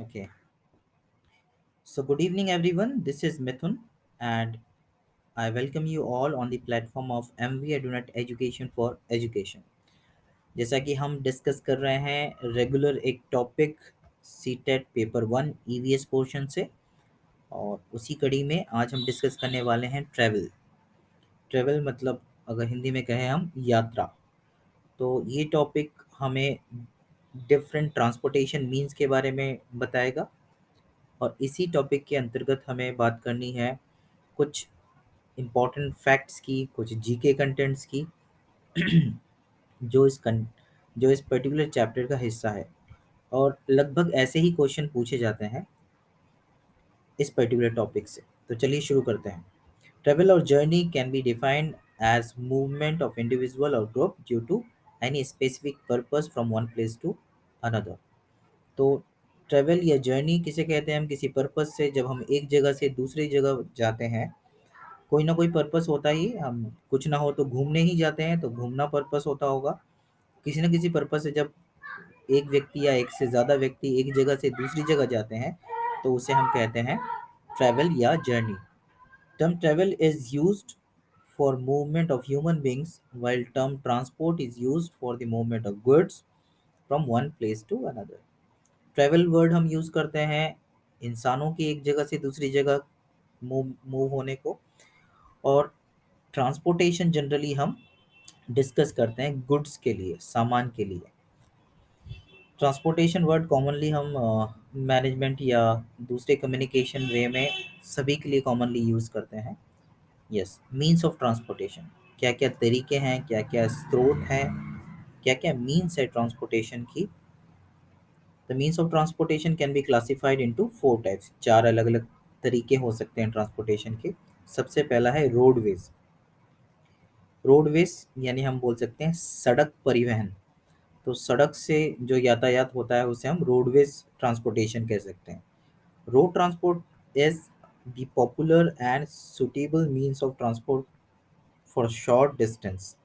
Okay. So, good evening, everyone. This is Mithun, and I welcome you all on the platform of MV EduNet Education for Education. जैसा कि हम discuss कर रहे हैं regular एक topic CTET paper 1 EVS portion से, और उसी कड़ी में आज हम डिस्कस करने वाले हैं ट्रैवल। ट्रैवल मतलब अगर हिंदी में कहें हम यात्रा। तो ये टॉपिक हमें डिफरेंट ट्रांसपोर्टेशन मीन्स के बारे में बताएगा, और इसी टॉपिक के अंतर्गत हमें बात करनी है कुछ इम्पोर्टेंट फैक्ट्स की, कुछ जीके कंटेंट्स की जो जो इस पर्टिकुलर चैप्टर का हिस्सा है। और लगभग ऐसे ही क्वेश्चन पूछे जाते हैं इस पर्टिकुलर टॉपिक से। तो चलिए शुरू करते हैं। ट्रेवल और journey can be defined as movement of individual और group due to any specific purpose from one place to another. तो ट्रेवल या जर्नी किसे कहते हैं? हम किसी पर्पस से जब हम एक जगह से दूसरी जगह जाते हैं, कोई ना कोई पर्पस होता ही। हम कुछ ना हो तो घूमने ही जाते हैं, तो घूमना पर्पस होता होगा। किसी न किसी पर्पस से जब एक व्यक्ति या एक से ज़्यादा व्यक्ति एक जगह से दूसरी जगह जाते हैं, तो उसे हम कहते हैं ट्रैवल या जर्नी। Term travel is used for movement of human beings, while term transport is used for the movement of goods from one place to another. Travel word हम यूज़ करते हैं इंसानों की एक जगह से दूसरी जगह मूव मूव होने को, और ट्रांसपोर्टेशन जनरली हम डिस्कस करते हैं गुड्स के लिए, सामान के लिए। ट्रांसपोर्टेशन वर्ड कॉमनली हम मैनेजमेंट या दूसरे कम्युनिकेशन वे में सभी के लिए कॉमनली यूज़ करते हैं। यस, मीन्स ऑफ ट्रांसपोर्टेशन, क्या क्या तरीके हैं, क्या क्या स्रोत हैं, क्या क्या मीन्स है ट्रांसपोर्टेशन की। The means of transportation can be classified into four types. चार अलग अलग तरीके हो सकते हैं ट्रांसपोर्टेशन के। सबसे पहला है रोडवेज। रोडवेज यानी हम बोल सकते हैं सड़क परिवहन। तो सड़क से जो यातायात होता है उसे हम रोडवेज ट्रांसपोर्टेशन कह सकते हैं। Road transport is the popular and suitable means of transport for short distance.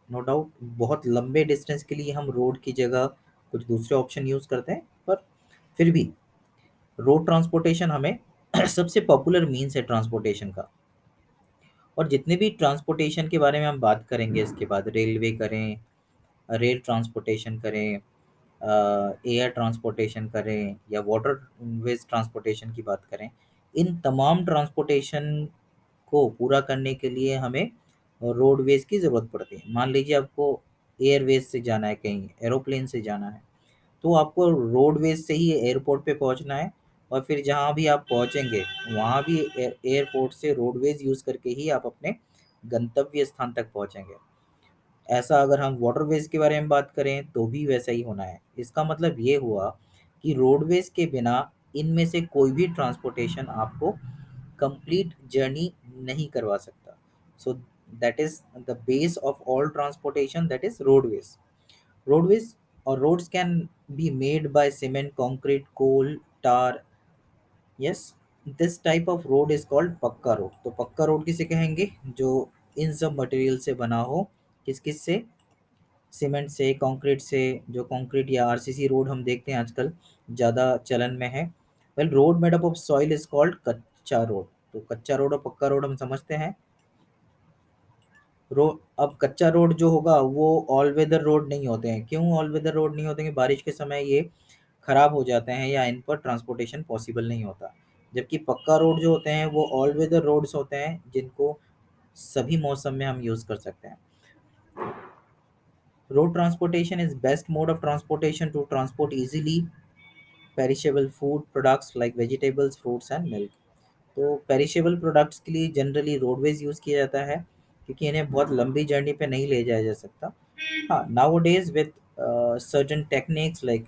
No doubt बहुत लंबे डिस्टेंस के लिए हम रोड की जगह कुछ दूसरे ऑप्शन यूज़ करते हैं, पर फिर भी रोड ट्रांसपोर्टेशन हमें सबसे पॉपुलर मीन्स है ट्रांसपोर्टेशन का। और जितने भी ट्रांसपोर्टेशन के बारे में हम बात करेंगे इसके बाद, रेलवे करें, रेल ट्रांसपोर्टेशन करें, एयर ट्रांसपोर्टेशन करें, या वाटर वेज ट्रांसपोर्टेशन की बात करें, इन तमाम ट्रांसपोर्टेशन को पूरा करने के लिए हमें रोडवेज की ज़रूरत पड़ती है। मान लीजिए आपको एयरवेज से जाना है, कहीं एरोप्लेन से जाना है, तो आपको रोडवेज से ही एयरपोर्ट पे पहुंचना है, और फिर जहां भी आप पहुंचेंगे वहां भी एयरपोर्ट से रोडवेज यूज़ करके ही आप अपने गंतव्य स्थान तक पहुंचेंगे। ऐसा अगर हम वाटरवेज के बारे में बात करें तो भी वैसा ही होना है। इसका मतलब ये हुआ कि रोडवेज के बिना इनमें से कोई भी ट्रांसपोर्टेशन आपको कंप्लीट जर्नी नहीं करवा सकता। So that is the base of all transportation, that is roadways. Roadways और roads can be made by cement, concrete, coal, tar. Yes, this type of road is called pucca road. तो pucca road किसे कहेंगे? जो इन सब material से बना हो। किस किस से? सीमेंट से, कंक्रीट से। जो कंक्रीट या आरसीसी रोड हम देखते हैं आजकल ज़्यादा चलन में है। Well, road made up of soil is called कच्चा रोड। तो कच्चा रोड और पक्का रोड हम समझते हैं। अब कच्चा रोड जो होगा वो ऑल वेदर रोड नहीं होते हैं। क्यों ऑल वेदर रोड नहीं होते हैं? बारिश के समय ये खराब हो जाते हैं या इन पर ट्रांसपोर्टेशन पॉसिबल नहीं होता। जबकि पक्का रोड जो होते हैं वो ऑल वेदर रोड्स होते हैं, जिनको सभी मौसम में हम यूज़ कर सकते हैं। Road transportation is best mode of transportation to transport easily perishable food products like vegetables, fruits and milk. तो पेरिशेबल प्रोडक्ट्स के लिए जनरली रोडवेज यूज़ किया जाता है, क्योंकि इन्हें बहुत लंबी जर्नी पे नहीं ले जाया जा सकता। हाँ, nowadays with certain techniques like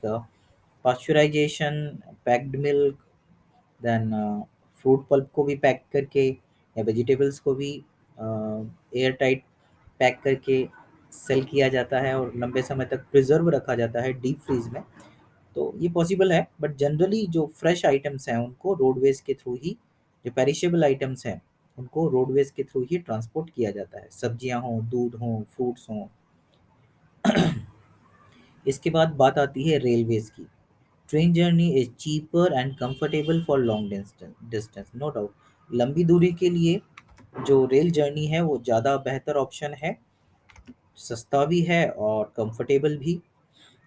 pasteurization, packed milk, then fruit pulp को भी पैक करके या वेजिटेबल्स को भी एयर टाइट पैक करके सेल किया जाता है और लंबे समय तक प्रिजर्व रखा जाता है डीप फ्रीज में। तो ये पॉसिबल है, बट जनरली जो फ्रेश आइटम्स हैं उनको रोडवेज के थ्रू ही, जो पेरिशेबल आइटम्स हैं उनको रोडवेज के थ्रू ही ट्रांसपोर्ट किया जाता है। सब्जियां हों, दूध हों, फ्रूट्स हों। इसके बाद बात आती है रेलवेज की। Train journey is cheaper and comfortable for long distance, no doubt. लंबी दूरी के लिए जो रेल जर्नी है वो ज़्यादा बेहतर ऑप्शन है, सस्ता भी है और कंफर्टेबल भी।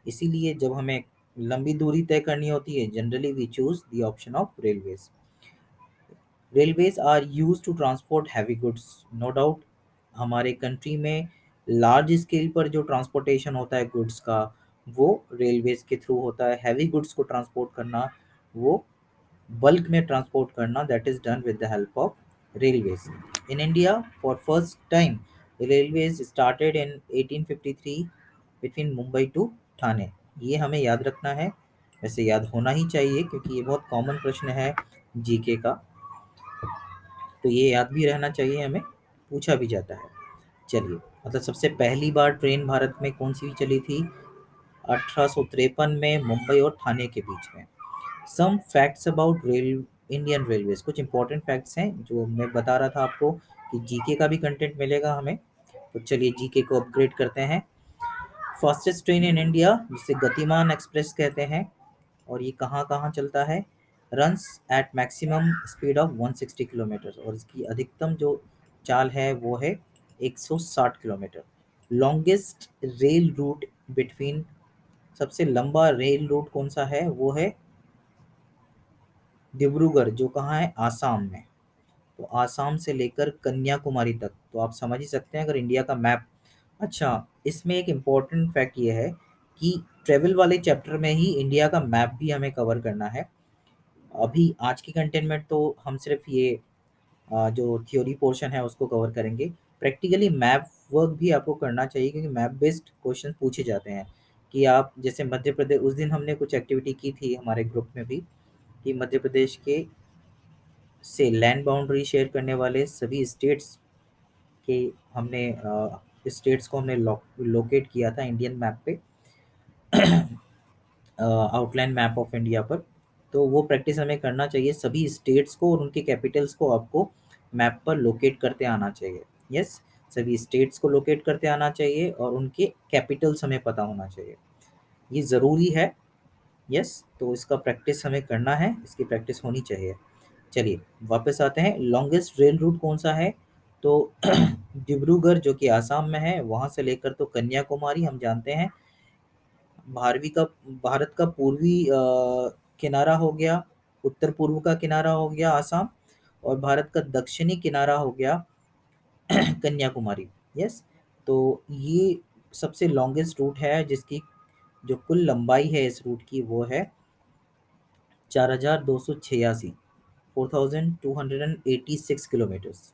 इसीलिए जब हमें लंबी दूरी तय करनी होती है, generally we choose the option of railways. Railways are used to transport heavy goods, no doubt. हमारे कंट्री में लार्ज स्केल पर जो ट्रांसपोर्टेशन होता है गुड्स का, वो रेलवेज के थ्रू होता है। हैवी गुड्स को ट्रांसपोर्ट करना, वो बल्क में ट्रांसपोर्ट करना, that is done with the help of railways. In India for first time railways started in 1853 between Mumbai to Thane. ये हमें याद रखना है, वैसे याद होना ही चाहिए क्योंकि ये बहुत कॉमन प्रश्न है जीके का, तो ये याद भी रहना चाहिए हमें, पूछा भी जाता है। चलिए, मतलब सबसे पहली बार ट्रेन भारत में कौन सी चली थी? 1853 में मुंबई और ठाणे के बीच में। Some facts about rail Indian railways, कुछ इंपॉर्टेंट फैक्ट्स हैं जो मैं बता रहा था आपको कि जीके का भी कंटेंट मिलेगा हमें। तो चलिए जीके को अपग्रेड करते हैं। फास्टेस्ट ट्रेन इन इंडिया, जिसे गतिमान एक्सप्रेस कहते हैं, और ये कहाँ कहाँ चलता है? Runs at maximum speed of 160 kilometre, और इसकी अधिकतम जो चाल है वो है 160 kilometre. Longest rail route between, सबसे लंबा रेल रूट कौन सा है? वो है डिब्रूगढ़, जो कहाँ है? आसाम में। तो आसाम से लेकर कन्याकुमारी तक, तो आप समझ ही सकते हैं अगर इंडिया का मैप। अच्छा, इसमें एक इम्पॉर्टेंट फैक्ट ये है कि ट्रेवल वाले चैप्टर में ही इंडिया का मैप भी हमें कवर करना है। अभी आज की कंटेंट में तो हम सिर्फ ये जो थ्योरी पोर्शन है उसको कवर करेंगे। प्रैक्टिकली मैप वर्क भी आपको करना चाहिए क्योंकि मैप बेस्ड क्वेश्चन पूछे जाते हैं। कि आप जैसे मध्य प्रदेश, उस दिन हमने कुछ एक्टिविटी की थी हमारे ग्रुप में भी, कि मध्य प्रदेश के से लैंड बाउंड्री शेयर करने वाले सभी स्टेट्स के हमने स्टेट्स को हमने लोकेट किया था इंडियन मैप पे, आउटलाइन मैप ऑफ इंडिया पर। तो वो प्रैक्टिस हमें करना चाहिए, सभी स्टेट्स को और उनके कैपिटल्स को आपको मैप पर लोकेट करते आना चाहिए। यस, सभी स्टेट्स को लोकेट करते आना चाहिए और उनके कैपिटल्स हमें पता होना चाहिए, ये ज़रूरी है। यस, तो इसका प्रैक्टिस हमें करना है, इसकी प्रैक्टिस होनी चाहिए। चलिए वापस आते हैं, लॉन्गेस्ट रेल रूट कौन सा है? तो डिब्रूगढ़ जो कि आसाम में है, वहाँ से लेकर तो कन्याकुमारी हम जानते हैं। भारवी का भारत का पूर्वी किनारा हो गया, उत्तर पूर्व का किनारा हो गया आसाम, और भारत का दक्षिणी किनारा हो गया कन्याकुमारी। यस, तो ये सबसे लॉन्गेस्ट रूट है जिसकी जो कुल लंबाई है इस रूट की वो है 4286, 4286 किलोमीटर्स।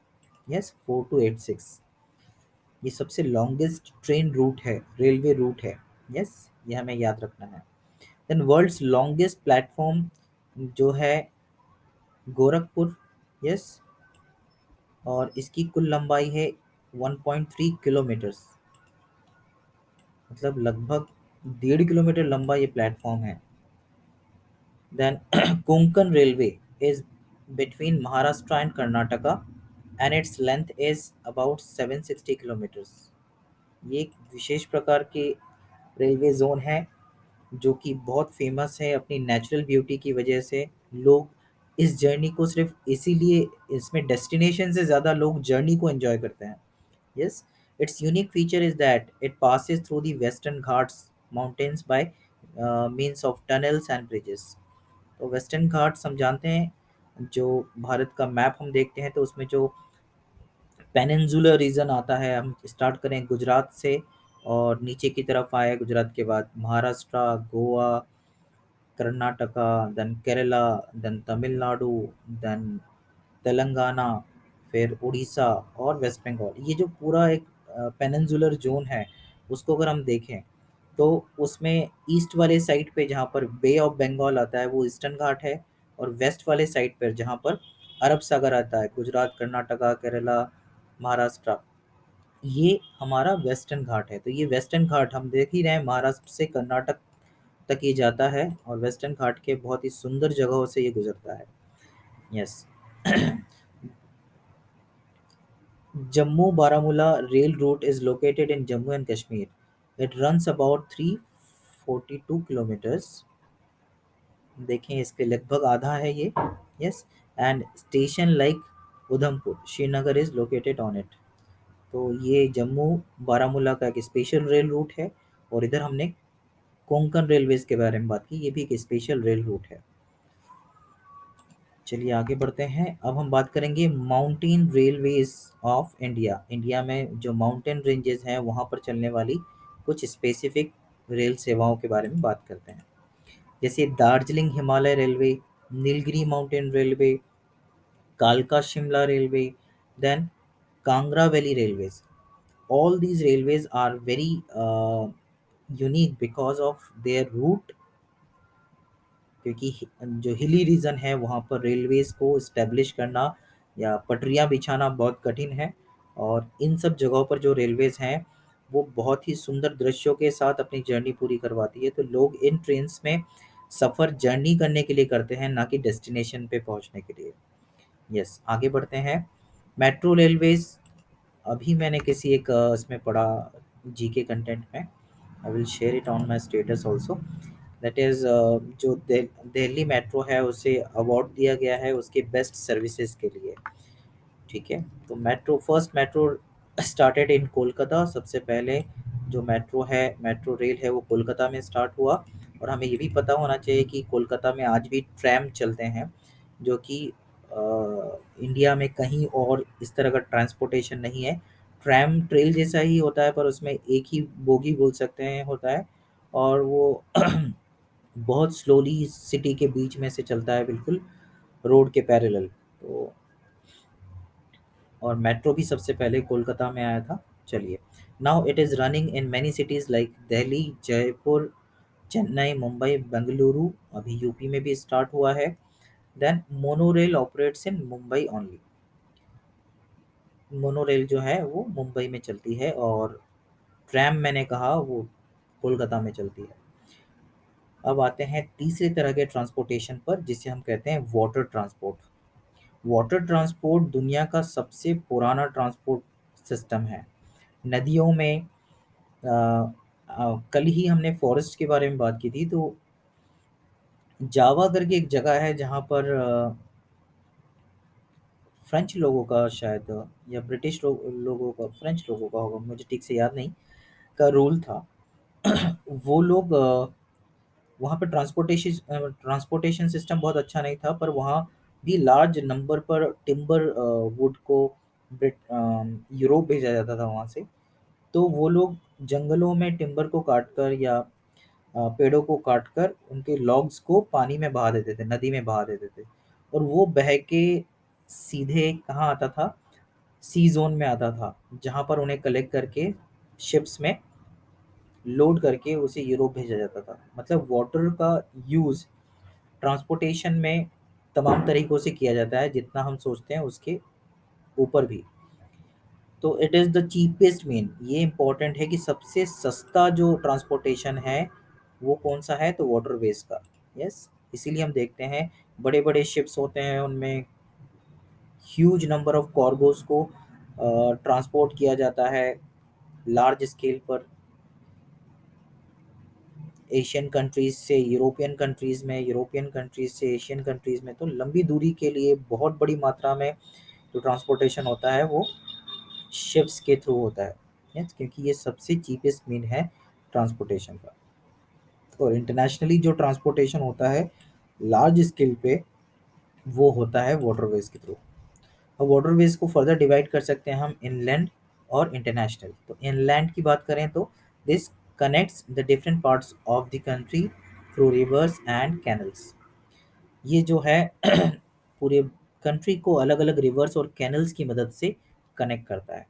यस, 4286, ये सबसे लॉन्गेस्ट ट्रेन रूट है, रेलवे रूट है। यस, ये हमें याद रखना है। देन वर्ल्ड्स लॉन्गेस्ट प्लेटफॉर्म जो है गोरखपुर। यस, और इसकी कुल लंबाई है 1.3 किलोमीटर्स, मतलब लगभग 1.5 किलोमीटर लंबा ये प्लेटफॉर्म है। Then Konkan railway is between Maharashtra and Karnataka and its length is about 760 kilometres. ये एक विशेष प्रकार के रेलवे जोन है जो कि बहुत फेमस है अपनी नेचुरल ब्यूटी की वजह से। लोग इस जर्नी को सिर्फ इसीलिए, इसमें डेस्टिनेशन से ज़्यादा लोग जर्नी को एंजॉय करते हैं। Yes, it's unique feature is that it passes through the western Ghats mountains bye means of tunnels and bridges. तो वेस्टर्न घाट्स हम जानते हैं, जो भारत का मैप हम देखते हैं तो उसमें जो पेनिनसुलर रीजन आता है, हम स्टार्ट करें गुजरात से और नीचे की तरफ आए, गुजरात के बाद Maharashtra, Goa, Karnataka, then Kerala, then Tamil Nadu, then Telangana, फिर उड़ीसा और वेस्ट बंगाल। ये जो पूरा एक पेनिनसुलर जोन है उसको अगर हम देखें तो उसमें ईस्ट वाले साइड पे जहाँ पर बे ऑफ बंगाल आता है वो ईस्टर्न घाट है, और वेस्ट वाले साइड पर जहाँ पर अरब सागर आता है, गुजरात, कर्नाटका, केरला, महाराष्ट्र, ये हमारा वेस्टर्न घाट है। तो ये वेस्टर्न घाट हम देख ही रहे हैं, महाराष्ट्र से कर्नाटक तक ये जाता है और वेस्टर्न घाट के बहुत ही सुंदर जगहों से ये गुजरता है। Yes, Jammu Baramulla rail route is located in Jammu and Kashmir. It runs about 342 kilometers देखें इसके लगभग आधा है ये। Yes. And station like Udhampur Srinagar is located on it. तो ये जम्मू बारामूला का एक स्पेशल रेल रूट है। और इधर हमने कोंकण रेलवेज के बारे में बात की, ये भी एक स्पेशल रेल रूट है। चलिए आगे बढ़ते हैं। अब हम बात करेंगे mountain railways of India. India में जो माउंटेन रेंजेस हैं वहाँ पर चलने वाली कुछ स्पेसिफिक रेल सेवाओं के बारे में बात करते हैं। जैसे Darjeeling Himalaya railway, Nilgiri mountain railway, कालका Shimla railway, then Kangra valley railways. All these railways are very unique because of their route, क्योंकि जो हिली रीजन है वहाँ पर रेलवेज को इस्टेब्लिश करना या पटरियाँ बिछाना बहुत कठिन है। और इन सब जगहों पर जो रेलवेज हैं वो बहुत ही सुंदर दृश्यों के साथ अपनी जर्नी पूरी करवाती है। तो लोग इन ट्रेन्स में सफ़र जर्नी करने के लिए करते हैं, ना कि डेस्टिनेशन पे पहुँचने के लिए। यस, आगे बढ़ते हैं। मेट्रो रेलवेज, अभी मैंने किसी एक इसमें पढ़ा जीके कंटेंट में। आई will share it on my status also. That is जो दिल्ली मेट्रो है उसे अवार्ड दिया गया है उसके बेस्ट सर्विसेज के लिए। ठीक है। तो metro, first metro started in Kolkata. सबसे पहले जो मेट्रो है, मेट्रो रेल है, वो कोलकाता में स्टार्ट हुआ। और हमें ये भी पता होना चाहिए कि कोलकाता में आज भी ट्रैम चलते हैं, जो कि इंडिया में कहीं और इस तरह का ट्रांसपोर्टेशन नहीं है। ट्रैम ट्रेल जैसा ही होता है पर उसमें एक ही बोगी बोल सकते हैं होता है। और वो बहुत स्लोली सिटी के बीच में से चलता है, बिल्कुल रोड के पैरेलल। तो और मेट्रो भी सबसे पहले कोलकाता में आया था। चलिए, now it is running in many cities like Delhi, Jaipur, Chennai, Mumbai, Bengaluru. अभी यूपी में भी स्टार्ट हुआ है। Then monorail operates in Mumbai only. Monorail जो है वो मुंबई में चलती है और ट्रैम मैंने कहा वो कोलकाता में चलती है। अब आते हैं तीसरे तरह के ट्रांसपोर्टेशन पर, जिसे हम कहते हैं वाटर ट्रांसपोर्ट। वाटर ट्रांसपोर्ट दुनिया का सबसे पुराना ट्रांसपोर्ट सिस्टम है। नदियों में कल ही हमने फॉरेस्ट के बारे में बात की थी। तो जावा करके एक जगह है जहाँ पर फ्रेंच लोगों का शायद, या ब्रिटिश लोगों का, फ्रेंच लोगों का होगा, मुझे ठीक से याद नहीं, का रूल था। वो लोग वहाँ पे ट्रांसपोर्टेशन सिस्टम बहुत अच्छा नहीं था, पर वहाँ भी लार्ज नंबर पर टिम्बर वुड को यूरोप भेजा जाता था वहाँ से। तो वो लोग जंगलों में टिम्बर को काटकर या पेड़ों को काटकर उनके लॉग्स को पानी में बहा देते थे, नदी में बहा देते थे। और वो बह के सीधे कहाँ आता था, सी जोन में आता था, जहाँ पर उन्हें कलेक्ट करके शिप्स में लोड करके उसे यूरोप भेजा जाता था। मतलब वाटर का यूज़ ट्रांसपोर्टेशन में तमाम तरीकों से किया जाता है, जितना हम सोचते हैं उसके ऊपर भी। तो it is the cheapest mean, ये इम्पोर्टेंट है कि सबसे सस्ता जो ट्रांसपोर्टेशन है वो कौन सा है, तो वाटरवेज का। यस। इसीलिए हम देखते हैं बड़े बड़े शिप्स होते हैं, उनमें ह्यूज नंबर ऑफ कार्गोज को ट्रांसपोर्ट किया जाता है लार्ज स्केल पर, एशियन कंट्रीज से यूरोपियन कंट्रीज़ में, यूरोपियन कंट्रीज से एशियन कंट्रीज़ में। तो लंबी दूरी के लिए बहुत बड़ी मात्रा में जो ट्रांसपोर्टेशन होता है वो शिप्स के थ्रू होता है। यस, क्योंकि ये सबसे चीपेस्ट मीन है ट्रांसपोर्टेशन का। और इंटरनेशनली जो ट्रांसपोर्टेशन होता है लार्ज स्केल पे, वो होता है वाटरवेज के थ्रू। और वाटरवेज को फर्दर डिवाइड कर सकते हैं हम इनलैंड और इंटरनेशनल। तो इनलैंड की बात करें तो this connects the different parts of the country through reverse and canals. ये जो है पूरे कंट्री को अलग अलग रिवर्स और कैनल्स की मदद से कनेक्ट करता है।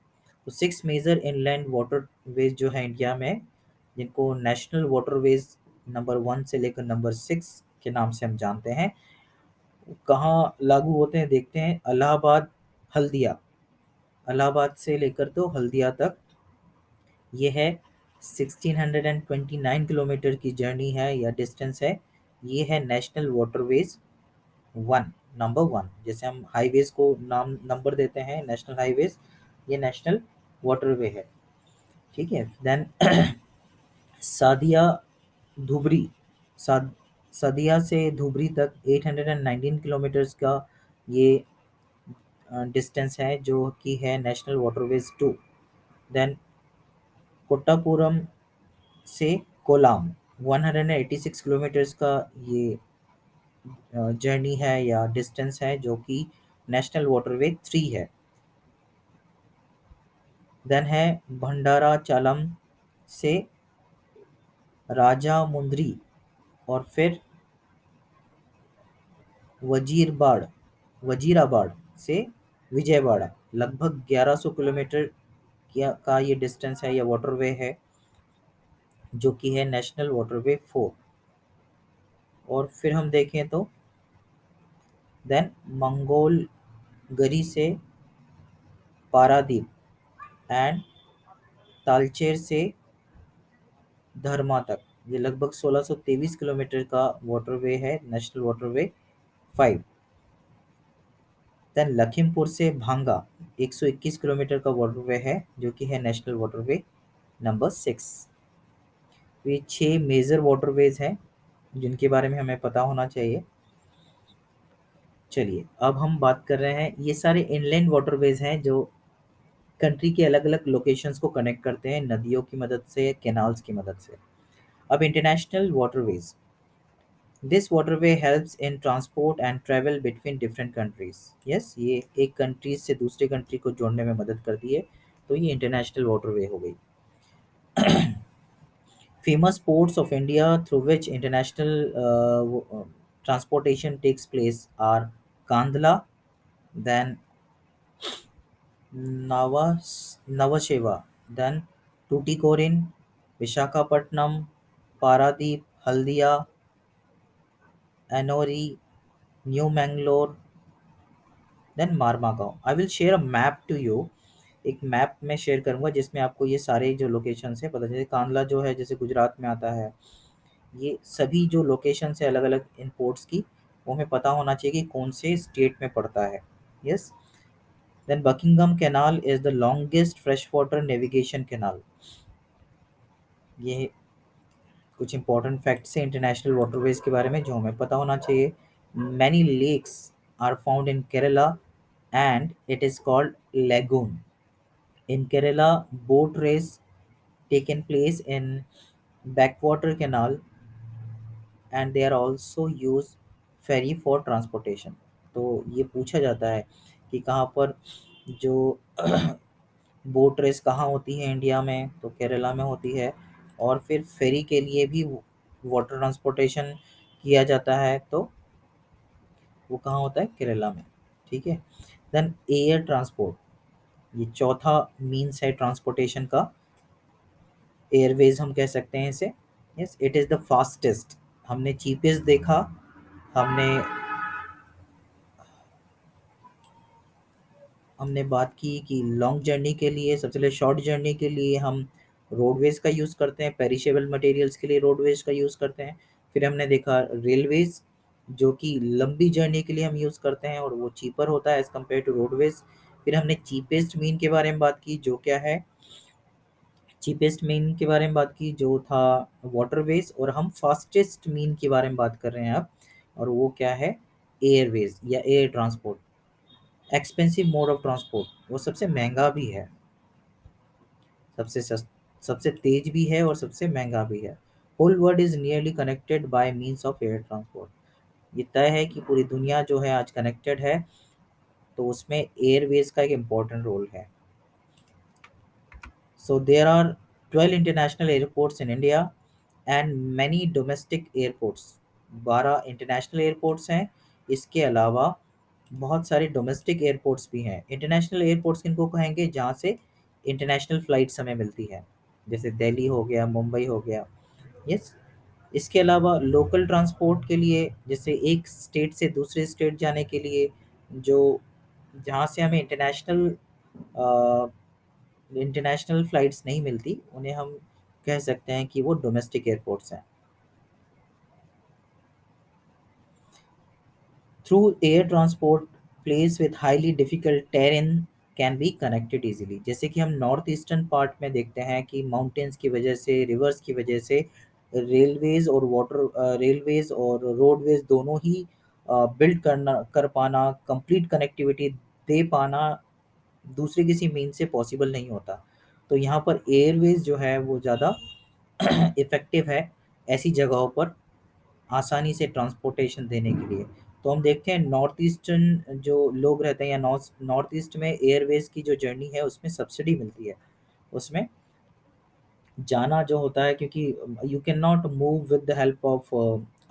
तो 6 मेजर इनलैंड वाटरवेज जो है इंडिया में, जिनको नेशनल वाटरवेज नंबर 1 से लेकर नंबर 6 के नाम से हम जानते हैं, कहाँ लागू होते हैं देखते हैं। इलाहाबाद, हल्दिया, इलाहाबाद से लेकर तो हल्दिया तक ये है। 1629 किलोमीटर की जर्नी है या डिस्टेंस है। ये है नेशनल वाटरवेज 1, नंबर 1। जैसे हम हाईवेज को नाम नंबर देते हैं नेशनल हाईवेज, ये नेशनल वाटरवे है। ठीक है। देन सादिया, धुबरी, साद सदिया से धुबरी तक 819 किलोमीटर्स का ये डिस्टेंस है, जो कि है नेशनल वाटरवेज 2। देन कोट्टापुरम से कोलाम 186 किलोमीटर्स का ये जर्नी है या डिस्टेंस है, जो कि नेशनल वाटरवे 3 है। देन है भंडारा चालम से राजा मुंद्री, और फिर वजीरबाड़ वजीराबाड़ से विजयवाड़ा, लगभग 1100 किलोमीटर का ये डिस्टेंस है या वाटरवे है, जो कि है नेशनल वाटरवे 4। और फिर हम देखें तो देन मंगोलगरी से पारादीप एंड तालचेर से धर्मा तक, ये लगभग 1623 किलोमीटर का वाटरवे है, नेशनल वाटरवे 5। देन लखीमपुर से भांगा 121 किलोमीटर का वाटरवे है, जो कि है नेशनल वाटरवे नंबर 6। ये 6 मेजर वाटरवेज हैं जिनके बारे में हमें पता होना चाहिए। चलिए अब हम बात कर रहे हैं, ये सारे इनलैंड वाटरवेज हैं जो कंट्री के अलग अलग लोकेशंस को कनेक्ट करते हैं नदियों की मदद से, कैनाल्स की मदद से। अब international waterways, this waterway helps in transport and travel between different countries. Yes, ये एक कंट्री से दूसरे कंट्री को जोड़ने में मदद करती है, तो ये इंटरनेशनल वाटरवे हो गई। Famous ports of India through which international transportation takes place are Kandla, then Navasheva, then Tuticorin, Visakhapatnam, Paradeep, Haldia, Anori, New Mangalore, then Marmagao. I will share a map to you, एक map में share करूंगा जिसमें आपको ये सारे जो location है पता चले। कांदला जो है जैसे गुजरात में आता है, ये सभी जो लोकेशन है अलग अलग इन पोर्ट्स की, वो हमें पता होना चाहिए कि कौन से स्टेट में पड़ता है। Yes. Then Buckingham canal is the longest fresh water navigation canal. ये कुछ इंपॉर्टेंट फैक्ट्स हैं इंटरनेशनल वाटरवेज के बारे में जो हमें पता होना चाहिए। Many lakes are found in Kerala and it is called lagoon. In Kerala, boat race taken place in backwater canal, and they are also use ferry for transportation। तो ये पूछा जाता है कि कहाँ पर जो बोट रेस कहाँ होती है इंडिया में, तो केरला में होती है। और फिर फेरी के लिए भी वाटर ट्रांसपोर्टेशन किया जाता है, तो वो कहाँ होता है, केरला में। ठीक है। देन एयर ट्रांसपोर्ट, ये चौथा मीन्स है ट्रांसपोर्टेशन का। एयरवेज हम कह सकते हैं इसे। Yes, it is the fastest. हमने चीपेस्ट देखा, हमने हमने बात की कि लॉन्ग जर्नी के लिए, सबसे पहले शॉर्ट जर्नी के लिए हम रोडवेज का यूज़ करते हैं, पेरिशेबल मटेरियल्स के लिए रोडवेज का यूज़ करते हैं। फिर हमने देखा रेलवेज, जो कि लंबी जर्नी के लिए हम यूज़ करते हैं और वो चीपर होता है एज़ कम्पेयर टू रोडवेज। फिर हमने चीपेस्ट मीन के बारे में बात की, जो क्या है, चीपेस्ट मीन के बारे में बात की जो था वाटरवेज। और हम फास्टेस्ट मीन के बारे में बात कर रहे हैं अब, और वो क्या है, एयरवेज या air transport. Expensive mode of transport, वो सबसे महंगा भी है, सबसे तेज भी है और सबसे महंगा भी है। Whole world is nearly connected by means of air transport. ये तय है कि पूरी दुनिया जो है आज कनेक्टेड है, तो उसमें एयरवेज का एक इम्पोर्टेंट रोल है। So there are 12 international airports in India and many domestic airports। 12 international airports हैं, इसके अलावा बहुत सारे डोमेस्टिक एयरपोर्ट्स भी हैं। इंटरनेशनल एयरपोर्ट्स किनको कहेंगे, जहाँ से इंटरनेशनल फ्लाइट्स हमें मिलती है, जैसे दिल्ली हो गया, मुंबई हो गया। यस। इसके अलावा लोकल ट्रांसपोर्ट के लिए, जैसे एक स्टेट से दूसरे स्टेट जाने के लिए, जो जहाँ से हमें इंटरनेशनल फ्लाइट्स नहीं मिलती, उन्हें हम कह सकते हैं कि वो डोमेस्टिक एयरपोर्ट्स हैं। Through air transport place with highly difficult terrain can be connected easily. जैसे कि हम नॉर्थ ईस्टर्न पार्ट में देखते हैं कि माउंटेन्स की वजह से, रिवर्स की वजह से रेलवेज और रोडवेज दोनों ही बिल्ड करना कर पाना, कंप्लीट कनेक्टिविटी दे पाना दूसरे किसी मीन से पॉसिबल नहीं होता। तो यहाँ पर एयरवेज जो है वो ज़्यादा इफ़ेक्टिव है ऐसी जगहों पर आसानी से ट्रांसपोर्टेशन देने के लिए। तो हम देखते हैं नॉर्थ ईस्टर्न जो लोग रहते हैं या नॉर्थ नॉर्थ ईस्ट में एयरवेज की जो जर्नी है उसमें सब्सिडी मिलती है। उसमें जाना जो होता है, क्योंकि you can not move with the help of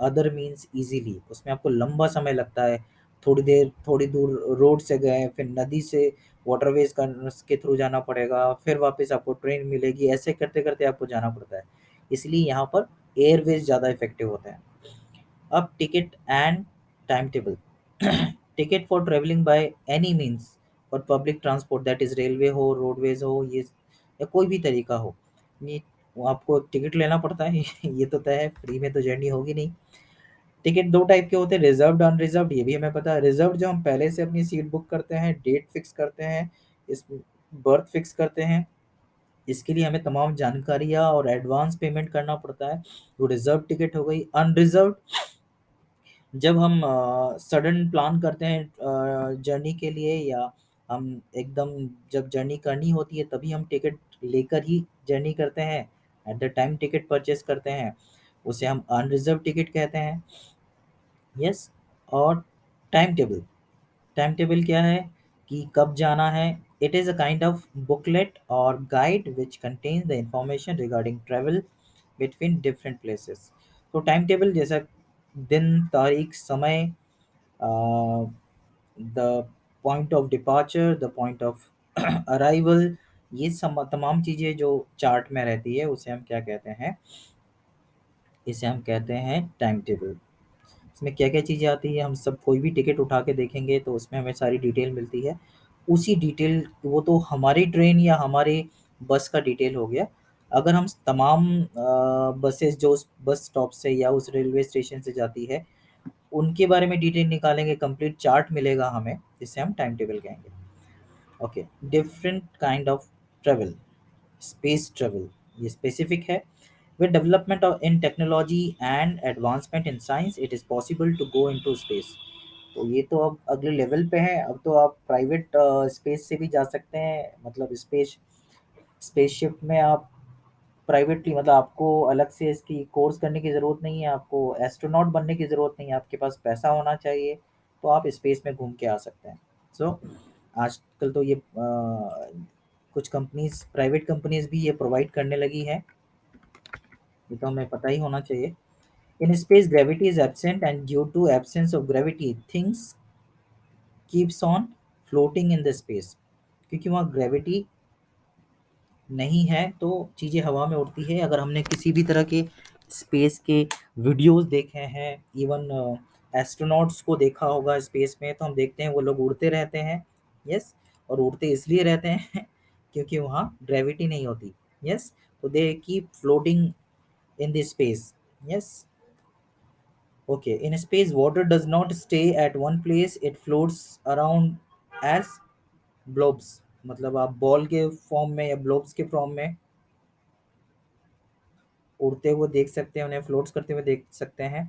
other means easily, उसमें आपको लंबा समय लगता है। थोड़ी दूर रोड से गए, फिर नदी से वाटरवेज का के थ्रू जाना पड़ेगा, फिर वापस आपको ट्रेन मिलेगी, ऐसे करते करते आपको जाना पड़ता है। इसलिए यहाँ पर एयरवेज ज़्यादा इफेक्टिव होते हैं। अब ticket and time table. Ticket for travelling by any means for public transport, that is railway हो, रोडवेज हो, ये या कोई भी तरीका हो, ये वो आपको टिकट लेना पड़ता है। ये तो तय है, फ्री में तो जर्नी होगी नहीं। टिकट दो टाइप के होते हैं, रिजर्व्ड अनरिजर्व्ड, ये भी हमें पता है। रिजर्व्ड जो हम पहले से अपनी सीट बुक करते हैं, डेट फिक्स करते हैं, इस बर्थ फिक्स करते हैं, इसके लिए हमें तमाम जानकारियाँ और एडवांस पेमेंट करना पड़ता है। वो रिजर्व टिकट हो गई। अनरिजर्व्ड जब हम सडन प्लान करते हैं जर्नी के लिए, या हम एकदम जब जर्नी करनी होती है तभी हम टिकट लेकर ही जर्नी करते हैं, at the time ticket purchase करते हैं, उसे हम अनरिजर्व टिकट कहते हैं। यस। और टाइम टेबल। टाइम टेबल क्या है कि कब जाना है। It is a kind of booklet और guide which contains the information regarding travel between different places. तो टाइम टेबल जैसा दिन, तारीख, समय, the point of departure, the point of arrival, ये तमाम चीज़ें जो चार्ट में रहती है उसे हम क्या कहते हैं, इसे हम कहते हैं टाइम टेबल। इसमें क्या क्या चीज़ें आती है, हम सब कोई भी टिकट उठा के देखेंगे तो उसमें हमें सारी डिटेल मिलती है। उसी डिटेल, वो तो हमारी ट्रेन या हमारे बस का डिटेल हो गया। अगर हम तमाम बसेस जो उस बस स्टॉप से या उस रेलवे स्टेशन से जाती है उनके बारे में डिटेल निकालेंगे, कंप्लीट चार्ट मिलेगा हमें, जिसे हम टाइम टेबल कहेंगे। Okay. Different kind of travel. Space travel, ये स्पेसिफिक है। With development of in technology and advancement in science it is possible to go into space. तो ये तो अब अगले लेवल पे है। अब तो आप प्राइवेट स्पेस से भी जा सकते हैं, मतलब स्पेसशिप में आप प्राइवेटली, मतलब आपको अलग से इसकी कोर्स करने की ज़रूरत नहीं है, आपको एस्ट्रोनॉट बनने की ज़रूरत नहीं है, आपके पास पैसा होना चाहिए, तो आप स्पेस में घूम के आ सकते हैं। सो आजकल तो ये कुछ कंपनीज, प्राइवेट कंपनीज भी ये प्रोवाइड करने लगी है, ये तो हमें पता ही होना चाहिए। In space gravity is absent and due to absence of gravity things keeps on floating in the space. क्योंकि वहाँ ग्रेविटी नहीं है तो चीज़ें हवा में उड़ती है। अगर हमने किसी भी तरह के स्पेस के वीडियोस देखे हैं, इवन एस्ट्रोनॉट्स को देखा होगा स्पेस में, तो हम देखते हैं वो लोग उड़ते रहते हैं। यस। और उड़ते इसलिए रहते हैं क्योंकि वहाँ ग्रेविटी नहीं होती। यस। तो they keep floating in the space. Yes. Okay. In space water does not stay at one place, it floats around as blobs. मतलब आप बॉल के फॉर्म में या ब्लोब्स के फॉर्म में उड़ते हुए देख सकते हैं, उन्हें फ्लोट्स करते हुए देख सकते हैं।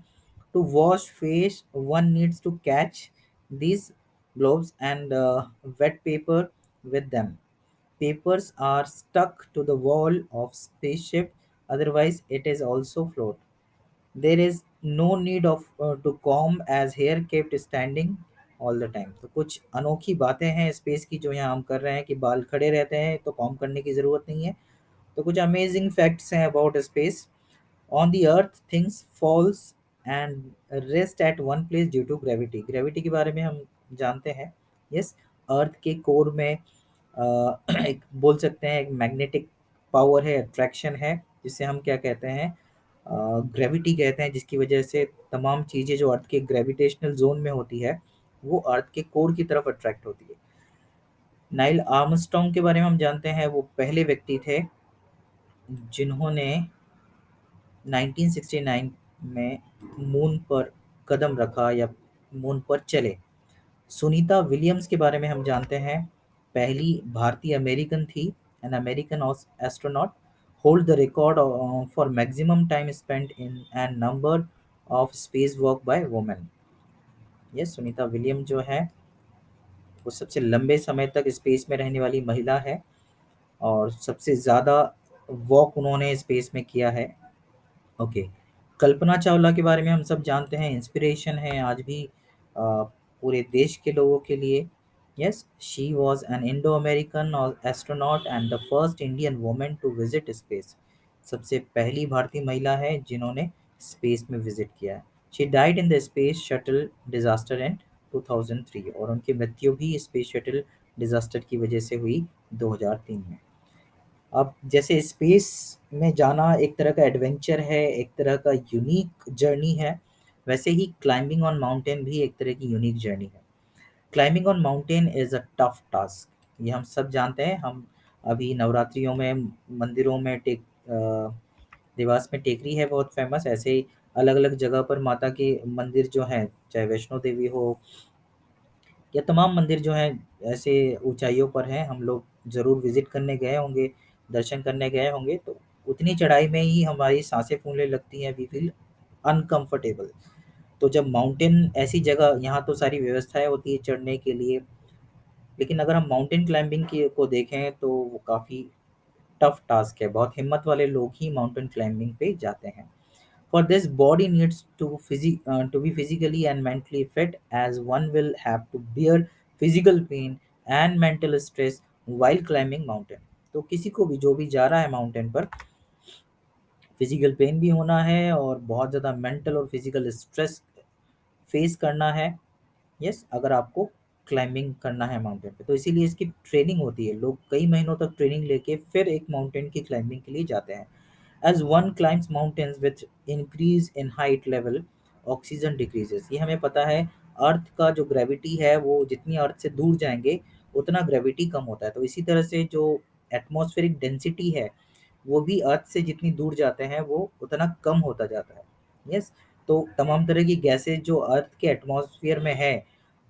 To wash face one needs to catch these globes and wet paper with them. Papers are stuck to the wall of spaceship, otherwise it is also float. There is no need of to comb as hair kept standing all the time. तो कुछ अनोखी बातें हैं space की जो यहाँ हम कर रहे हैं कि बाल खड़े रहते हैं तो कॉम्ब करने की ज़रूरत नहीं है। तो कुछ अमेजिंग फैक्ट्स हैं about space. On the earth things falls and rest at one place due to gravity. Gravity के बारे में हम जानते हैं। यस। अर्थ के कोर में एक बोल सकते हैं एक मैग्नेटिक पावर है, अट्रैक्शन है, जिसे हम क्या कहते हैं, ग्रेविटी कहते हैं, जिसकी वजह से तमाम चीज़ें जो अर्थ के ग्रेविटेशनल जोन में होती है वो अर्थ के कोर की तरफ अट्रैक्ट होती है। नाइल आर्मस्ट्रॉन्ग के बारे में हम जानते हैं, वो पहले व्यक्ति थे जिन्होंने 1969 में मून पर कदम रखा या मून पर चले। सुनीता विलियम्स के बारे में हम जानते हैं, पहली भारतीय अमेरिकन थी, an American astronaut hold the record for maximum time spent in and number of space work by women. Yes, Sunita William जो है वो सबसे लंबे समय तक स्पेस में रहने वाली महिला है और सबसे ज़्यादा वॉक उन्होंने स्पेस में किया है। ओके, कल्पना चावला के बारे में हम सब जानते हैं, इंस्पिरेशन है आज भी पूरे देश के लोगों के लिए। Yes, she was an Indo American astronaut and the first Indian women to visit space. सबसे पहली भारतीय महिला है जिन्होंने स्पेस में विजिट किया है। She died in the space shuttle disaster in 2003 और उनकी मृत्यु भी स्पेस शटल डिजास्टर की वजह से हुई 2003 में। अब जैसे स्पेस में जाना एक तरह का एडवेंचर है, एक तरह का यूनिक जर्नी है, वैसे ही क्लाइंबिंग ऑन माउंटेन भी एक तरह की यूनिक जर्नी है। Climbing on mountain is a tough task, ये हम सब जानते हैं। हम अभी नवरात्रियों में मंदिरों में देवास में टेकरी है बहुत फेमस, ऐसे ही अलग अलग जगह पर माता के मंदिर जो हैं, चाहे वैष्णो देवी हो या तमाम मंदिर जो हैं ऐसे ऊंचाइयों पर हैं, हम लोग ज़रूर विजिट करने गए होंगे, दर्शन करने गए होंगे। तो उतनी चढ़ाई में ही हमारी सांसें फूलने लगती हैं, वी फील अनकंफर्टेबल। तो जब माउंटेन ऐसी जगह, यहाँ तो सारी व्यवस्थाएं होती है चढ़ने के लिए, लेकिन अगर हम माउंटेन क्लाइंबिंग की को देखें तो वो काफ़ी टफ टास्क है, बहुत हिम्मत वाले लोग ही माउंटेन क्लाइंबिंग पे जाते हैं। For this, body needs to be physically and mentally fit, as one will have to bear physical pain and mental stress while climbing mountain. तो किसी को भी जो भी जा रहा है माउंटेन पर, फिजिकल पेन भी होना है और बहुत ज़्यादा मेंटल और फिजिकल स्ट्रेस फेस करना है। यस, अगर आपको क्लाइंबिंग करना है माउंटेन पे, तो इसीलिए इसकी ट्रेनिंग होती है। लोग कई महीनों तक ट्रेनिंग लेके फिर एक माउंटेन की क्लाइंबिंग के लिए जाते हैं। As one climbs mountains with increase in height level, oxygen decreases। ये हमें पता है, अर्थ का जो ग्रेविटी है वो जितनी अर्थ से दूर जाएंगे उतना ग्रेविटी कम होता है। तो इसी तरह से जो एटमॉस्फेरिक डेंसिटी है वो भी अर्थ से जितनी दूर जाते हैं वो उतना कम होता जाता है। यस, तो तमाम तरह की गैसें जो अर्थ के एटमॉस्फेयर में है,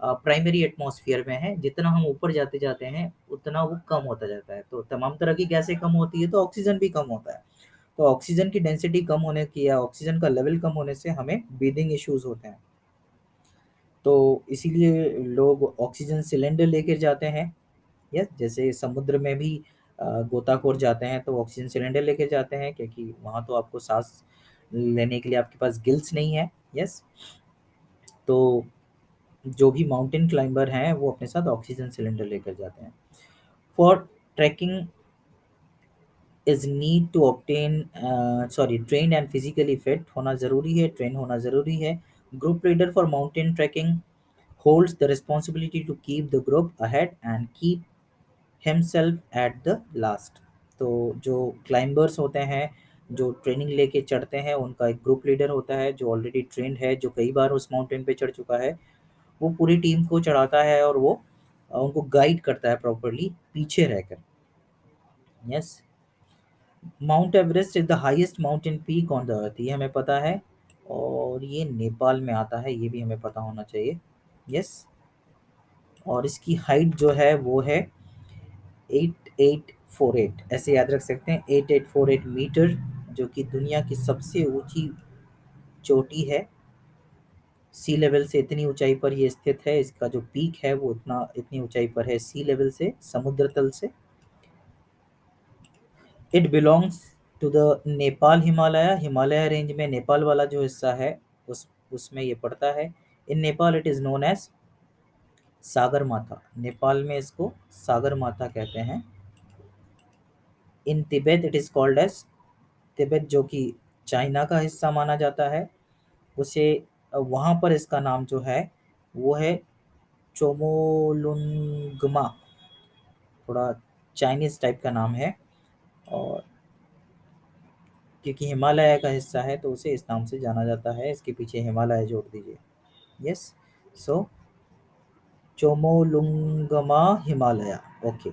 प्राइमरी एटमॉस्फेयर में है, जितना हम ऊपर जाते जाते हैं उतना वो कम होता जाता है। तो तमाम तरह की गैसें कम होती है तो ऑक्सीजन भी कम होता है। तो ऑक्सीजन की डेंसिटी कम होने की या ऑक्सीजन का लेवल कम होने से हमें ब्रीदिंग इश्यूज होते हैं। तो इसीलिए लोग ऑक्सीजन सिलेंडर लेकर जाते हैं। यस, जैसे समुद्र में भी गोताखोर जाते हैं तो ऑक्सीजन सिलेंडर लेकर जाते हैं, क्योंकि वहाँ तो आपको सांस लेने के लिए आपके पास गिल्स नहीं है। यस, तो जो भी माउंटेन क्लाइंबर हैं वो अपने साथ ऑक्सीजन सिलेंडर लेकर जाते हैं। For trekking is need to obtain train and physically fit होना ज़रूरी है, ट्रेन होना ज़रूरी है। Group leader for mountain trekking holds the responsibility to keep the group ahead and keep himself at the last. तो जो क्लाइंबर्स होते हैं, जो ट्रेनिंग लेके चढ़ते हैं, उनका एक ग्रुप लीडर होता है जो ऑलरेडी ट्रेंड है, जो कई बार उस माउंटेन पे चढ़ चुका है। वो पूरी टीम को चढ़ाता है और वो उनको गाइड करता है प्रॉपरली पीछे रहकर। Yes, mount Everest is the highest mountain peak on the अर्थ, ये हमें पता है, और ये नेपाल में आता है, ये भी हमें पता होना चाहिए। यस, और इसकी हाइट जो है वो है 8848, ऐसे याद रख सकते हैं, 8848 मीटर, जो कि दुनिया की सबसे ऊंची चोटी है। सी लेवल से इतनी ऊंचाई पर ये स्थित है, इसका जो पीक है वो इतनी ऊंचाई पर है सी लेवल से, समुद्र तल से। It belongs to the Nepal Himalaya, Himalaya range में नेपाल वाला जो हिस्सा है उसमें ये पड़ता है। In Nepal it is known as Sagarmatha, Nepal में इसको सागर माथा कहते हैं। In Tibet it is called as Tibet, जो कि चाइना का हिस्सा माना जाता है उसे, वहाँ पर इसका नाम जो है वो है चोमोलुंगमा, थोड़ा चाइनीज टाइप का नाम है, और क्योंकि हिमालय का हिस्सा है तो उसे इस नाम से जाना जाता है, इसके पीछे हिमालय जोड़ दीजिए। यस, सो चोमोलुंगमा हिमालय। ओके,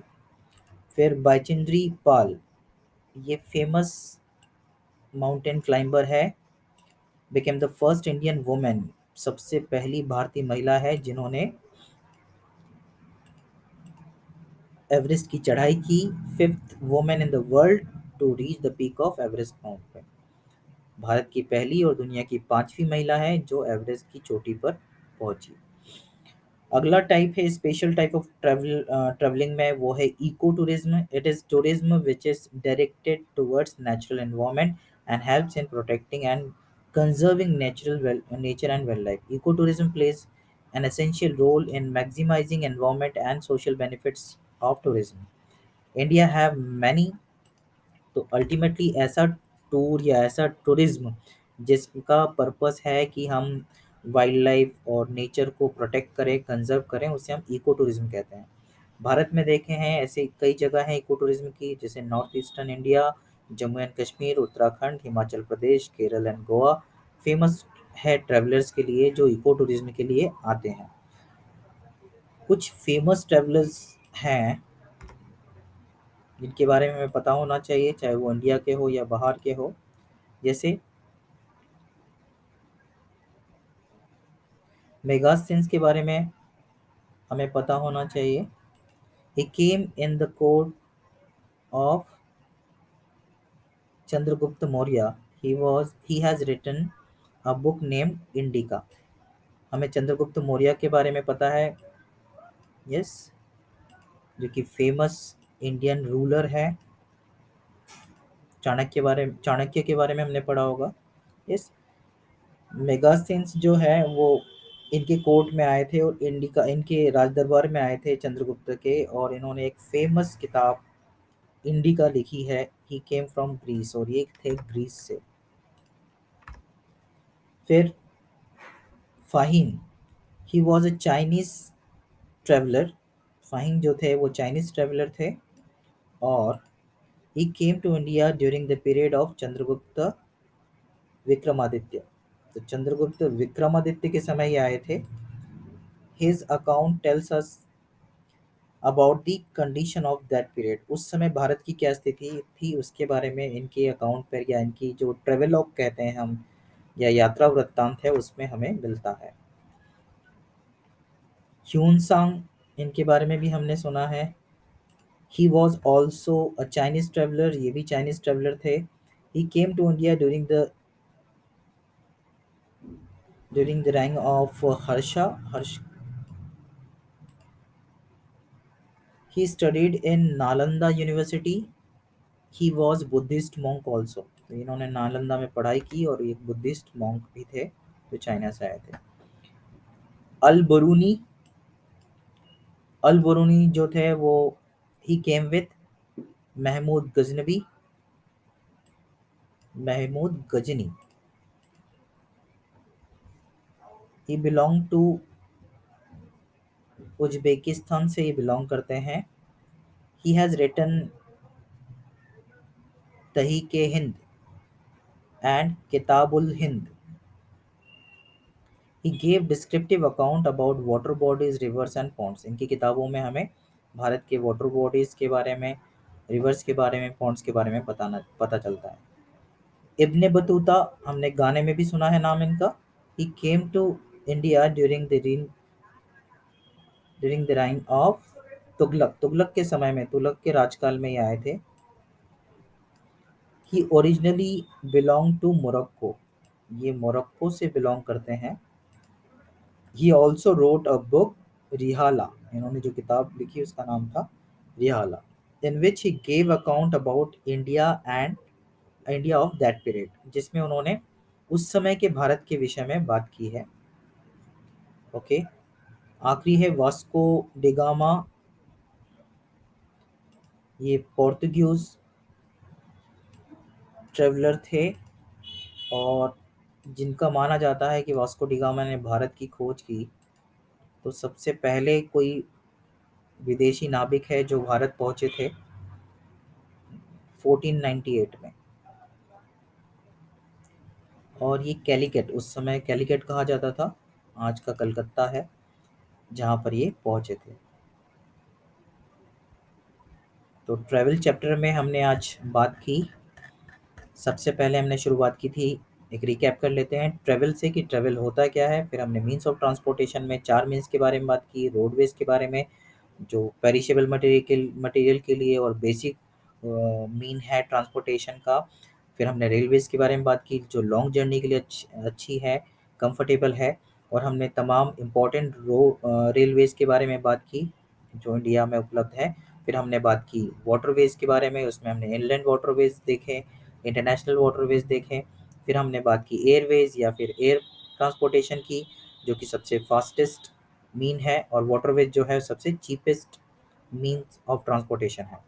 फिर बाइचुंद्री पाल, ये फेमस माउंटेन क्लाइंबर है, became the first Indian women, सबसे पहली भारतीय महिला है जिन्होंने एवरेस्ट की चढ़ाई की, fifth women in the world to reach the peak of Everest mountain. Bharat की पहली और दुनिया की पांचवी महिला है जो एवरेस्ट की चोटी पर पहुंची। अगला टाइप है स्पेशल टाइप ऑफ ट्रैवलिंग में, वो है eco tourism. It is tourism which is directed towards natural environment and helps in protecting and conserving nature and wildlife. Ecotourism plays an essential role in maximizing environment and social benefits of tourism. India have many, तो ultimately ऐसा tour या ऐसा tourism जिसका purpose है कि हम wild life और nature को प्रोटेक्ट करें, कंजर्व करें, उसे हम इको टूरिज्म कहते हैं। भारत में देखे हैं ऐसे कई जगह हैं इको टूरिज्म की, जैसे north eastern India, Jammu and Kashmir, Uttarakhand, Himachal Pradesh, Kerala and Goa famous है ट्रैवलर्स के लिए जो इको टूरिज्म के लिए आते हैं। कुछ फेमस ट्रैवलर्स हैं जिनके बारे में हमें पता होना चाहिए, चाहे वो इंडिया के हो या बाहर के हो। जैसे मेगास्थेन्स के बारे में हमें पता होना चाहिए। He came in the court of Chandragupta Maurya. He has written a book named Indica. हमें चंद्रगुप्त मौर्य के बारे में पता है, यस, जो कि फेमस इंडियन रूलर है। चाणक्य के बारे में हमने पढ़ा होगा, यस। मेगास्थेन्स जो है वो इनके कोर्ट में आए थे और इंडिका इनके राज दरबार में आए थे चंद्रगुप्त के, और इन्होंने एक फेमस किताब इंडिका लिखी है। ही केम फ्रॉम ग्रीस, और ये थे ग्रीस से। फिर Fahien, he was a Chinese traveller. Fahien जो थे वो चाइनीज ट्रेवलर थे, और he came to India during the period of Chandragupta Vikramaditya. तो चंद्रगुप्त विक्रमादित्य के समय ये आए थे। His account tells us about the condition of that period. उस समय भारत की क्या स्थिति थी उसके बारे में इनके अकाउंट पर, या इनकी जो ट्रेवेलॉग कहते हैं हम, या यात्रा वृत्तांत है, उसमें हमें मिलता है। ह्यूनसांग, इनके बारे में भी हमने सुना है। He was also a Chinese traveller, ये भी चाइनीज ट्रेवलर थे। He came to India during the reign of Harsh. He studied in Nalanda university. He was Buddhist monk also. तो इन्होंने नालंदा में पढ़ाई की और एक बुद्धिस्ट मॉन्क भी थे जो चाइना से आए थे। अल बरूनी, अल बरूनी जो थे वो he came with Mahmud Ghaznavi, Mahmud Ghazni. He belong to Uzbekistan से ये बिलोंग करते हैं। He has written Tahqiq Hind and Kitabul Hind. He gave descriptive account about water bodies, rivers and ponds. इनकी किताबों में हमें भारत के वाटर बॉडीज के बारे में, रिवर्स के बारे में, पॉन्ड्स के बारे में पता चलता है। इब्ने बतूता, हमने गाने में भी सुना है नाम इनका। He came to India during the reign of Tughlaq. Tughlaq के समय में, तुगलक के राजकाल में ये आए थे। He originally belong to Morocco, ये मोरक्को से बिलोंग करते हैं। He also wrote a book Rihla, इन्होंने जो किताब लिखी उसका नाम था Rihla, in which he gave account about India of that period, जिसमें उन्होंने उस समय के भारत के विषय में बात की है। ओके, आखिरी है वास्को डिगामा। ये पोर्तुगीज ट्रेवलर थे, और जिनका माना जाता है कि वास्को डिगामा ने भारत की खोज की। तो सबसे पहले कोई विदेशी नाविक है जो भारत पहुंचे थे 1498 में, और ये कैलिकट, उस समय कैलिकट कहा जाता था, आज का कलकत्ता है, जहाँ पर ये पहुंचे थे। तो ट्रैवल चैप्टर में हमने आज बात की। सबसे पहले हमने शुरुआत की थी, एक रिकैप कर लेते हैं ट्रैवल से कि ट्रैवल होता क्या है। फिर हमने मीन्स ऑफ ट्रांसपोर्टेशन में 4 मीन्स के बारे में बात की, रोडवेज के बारे में जो पेरिशेबल मटेरियल के लिए और बेसिक मीन है ट्रांसपोर्टेशन का। फिर हमने रेलवेज़ के बारे में बात की जो लॉन्ग जर्नी के लिए अच्छी है, कंफर्टेबल है। और हमने तमाम इम्पोर्टेंट रेलवेज़ के बारे में बात की जो इंडिया में उपलब्ध है। फिर हमने बात की वाटरवेज़ के बारे में, उसमें हमने इनलैंड वाटरवेज़ देखे, इंटरनेशनल वाटरवेज़ देखे। फिर हमने बात की एयरवेज़ या फिर एयर ट्रांसपोर्टेशन की, जो कि सबसे फास्टेस्ट मीन है, और वाटरवेज़ जो है सबसे चीपेस्ट मीन्स ऑफ ट्रांसपोर्टेशन है।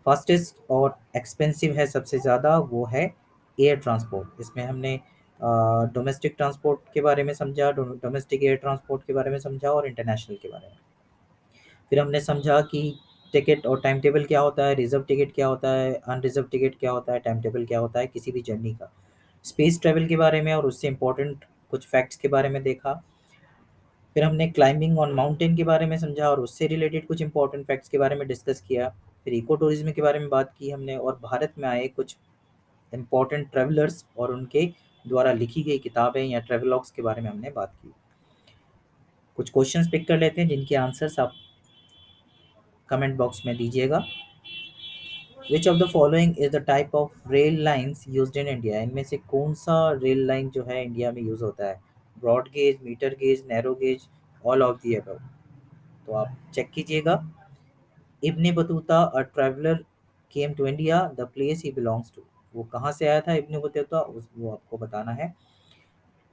फास्टेस्ट और एक्सपेंसिव है सबसे ज़्यादा, वो है एयर ट्रांसपोर्ट। इसमें हमने डोमेस्टिक ट्रांसपोर्ट के बारे में समझा, डोमेस्टिक एयर ट्रांसपोर्ट के बारे में समझा, और इंटरनेशनल के बारे में। फिर हमने समझा कि टिकट और टाइम टेबल क्या होता है, रिजर्व टिकट क्या होता है, अनरिजर्व टिकट क्या होता है, टाइम टेबल क्या होता है किसी भी जर्नी का। स्पेस ट्रैवल के बारे में और उससे इम्पोर्टेंट कुछ फैक्ट्स के बारे में देखा। फिर हमने क्लाइंबिंग ऑन माउंटेन के बारे में समझा और उससे रिलेटेड कुछ इंपॉर्टेंट फैक्ट्स के बारे में डिस्कस किया। फिर इको टूरिज्म के बारे में बात की हमने, और भारत में आए कुछ इम्पोर्टेंट ट्रैवलर्स और उनके द्वारा लिखी गई किताबें या ट्रैवलॉग्स के बारे में हमने बात की। कुछ क्वेश्चंस पिक कर लेते हैं जिनके आंसर्स आप कमेंट बॉक्स में दीजिएगा। Which of the following is the type of rail lines used in India? इनमें से कौन सा रेल लाइन जो है इंडिया में यूज होता है? Broad gauge, metre gauge, narrow gauge, all of the above. तो आप चेक कीजिएगा। Ibn Battuta a traveller came to India, the place he belongs to. वो कहाँ से आया था इब्न बतूता, उस वो आपको बताना है।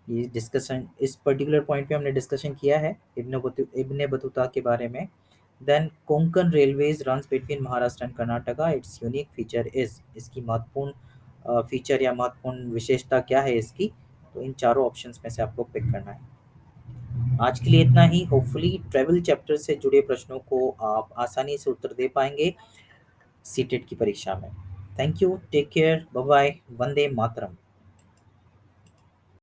ये डिस्कशन इस पर्टिकुलर पॉइंट पे हमने डिस्कशन किया है इब्न बतूता के बारे में। Then Konkan railways runs between Maharashtra and Karnataka, its unique feature is. इसकी महत्वपूर्ण फीचर या महत्वपूर्ण विशेषता क्या है इसकी? तो इन चारों ऑप्शंस में से आपको पिक करना है। आज के लिए इतना ही। होपफुली ट्रेवल चैप्टर से जुड़े प्रश्नों को आप आसानी से उत्तर दे पाएंगे सीटेट की परीक्षा में। Thank you, take care, bye bye, Vande Mataram.